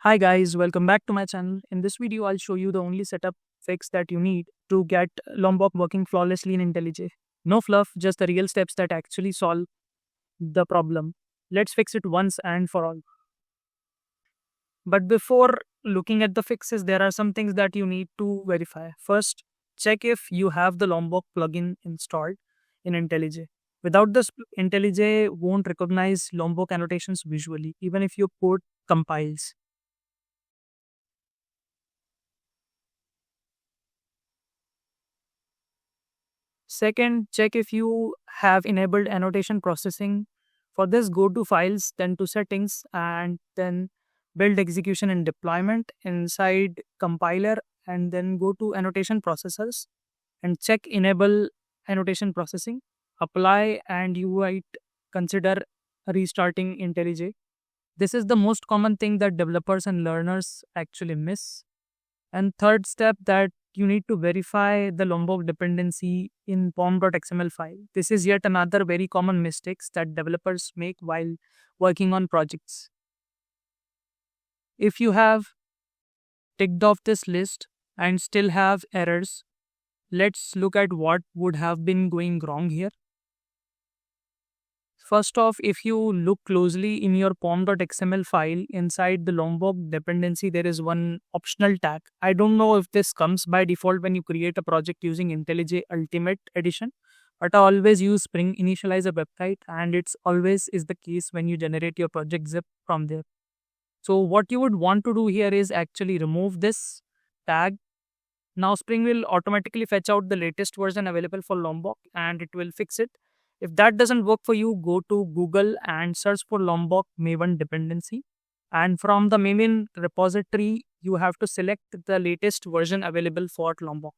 Hi guys, welcome back to my channel. In this video, I'll show you the only setup fix that you need to get Lombok working flawlessly in IntelliJ. No fluff, just the real steps that actually solve the problem. Let's fix it once and for all. But before looking at the fixes, there are some things that you need to verify. First, check if you have the Lombok plugin installed in IntelliJ. Without this, IntelliJ won't recognize Lombok annotations visually, even if your code compiles. Second, check if you have enabled annotation processing. For this, go to Files, then to Settings, and then Build Execution and Deployment inside Compiler, and then go to Annotation Processors and check Enable Annotation Processing. Apply, and you might consider restarting IntelliJ. This is the most common thing that developers and learners actually miss. And third step, that you need to verify the Lombok dependency in pom.xml file. This is yet another very common mistakes that developers make while working on projects. If you have ticked off this list and still have errors, let's look at what would have been going wrong here. First off, if you look closely in your pom.xml file, inside the Lombok dependency, there is one optional tag. I don't know if this comes by default when you create a project using IntelliJ Ultimate Edition, but I always use Spring Initializer website, and it's always is the case when you generate your project zip from there. So what you would want to do here is actually remove this tag. Now Spring will automatically fetch out the latest version available for Lombok and it will fix it. If that doesn't work for you, go to Google and search for Lombok Maven dependency. And from the Maven repository, you have to select the latest version available for Lombok.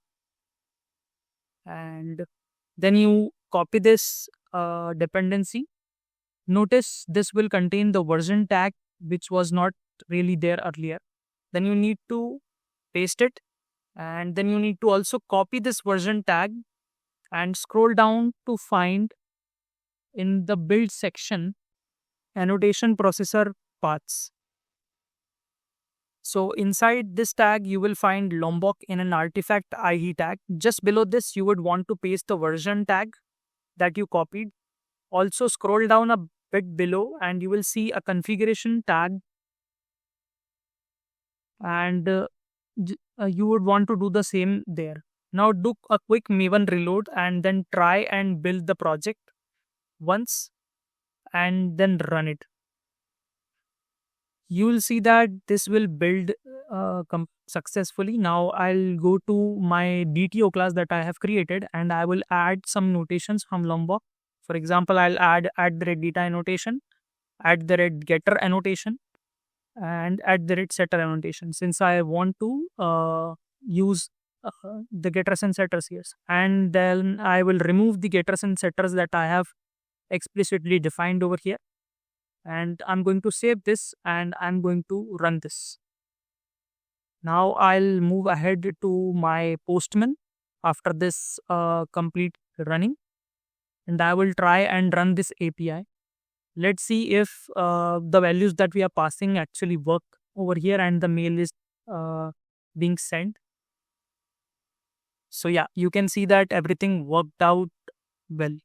And then you copy this dependency. Notice this will contain the version tag, which was not really there earlier. Then you need to paste it. And then you need to also copy this version tag and scroll down to find in the build section annotation processor paths. So inside this tag, you will find Lombok in an artifact IE tag. Just below this, you would want to paste the version tag that you copied. Also scroll down a bit below and you will see a configuration tag, and you would want to do the same there. Now do a quick Maven reload and then try and build the project once and then run it. You will see that this will build successfully. Now I'll go to my DTO class that I have created and I will add some notations from Lombok. For example, I'll add @data annotation, @getter annotation, and @setter annotation, since I want to use the getters and setters here. And then I will remove the getters and setters that I have explicitly defined over here. And I'm going to save this and I'm going to run this. Now I'll move ahead to my Postman after this complete running, and I will try and run this API. Let's see if the values that we are passing actually work over here and the mail is being sent. So yeah, you can see that everything worked out well.